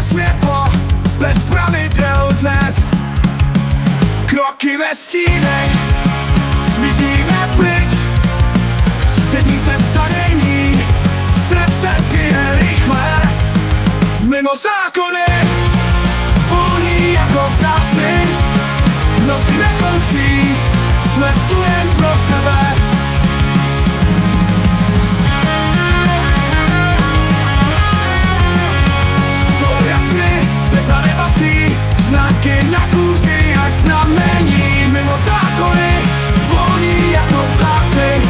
světlo, bez pravidel dnes. Kroky ve stínech, zmizíme pryč. Střední cesta není, srdce bije rychle. Mimo zákony, volní jako ptáci. Noci nekončí, jsme tu jen pro sebe. To jasný, bez zanebastí, znaky na kůži, ať znamení. Mimo zákony, volní jako ptáci.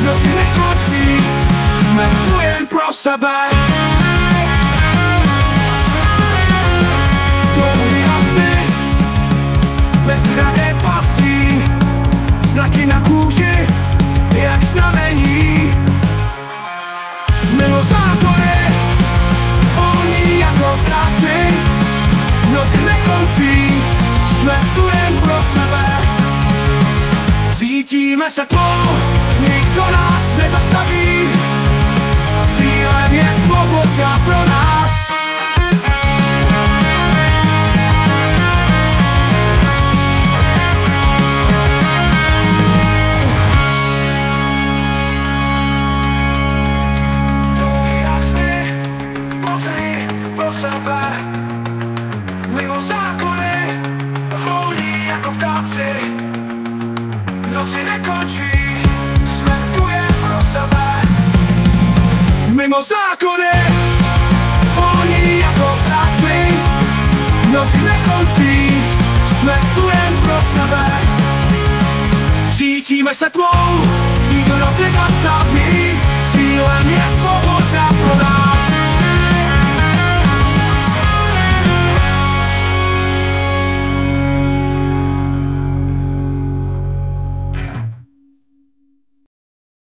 Noci nekončí, jsme tu jen pro sebe. Bezhrané pastí, znaky na kůži, jak znamení. Mimo zákony, volní jako ptáci. Noci nekončí, jsme tu jen pro sebe. Cítíme se tlou, nikdo nás nezastaví. Cílem je svoboda pro nás. Mimo zákony, volní jako ptáci. Noci nekončí, jsme tu jen pro sebe. Mimo zákony, volní jako ptáci. Noci nekončí, jsme tu jen pro sebe. Cítíme se tlou,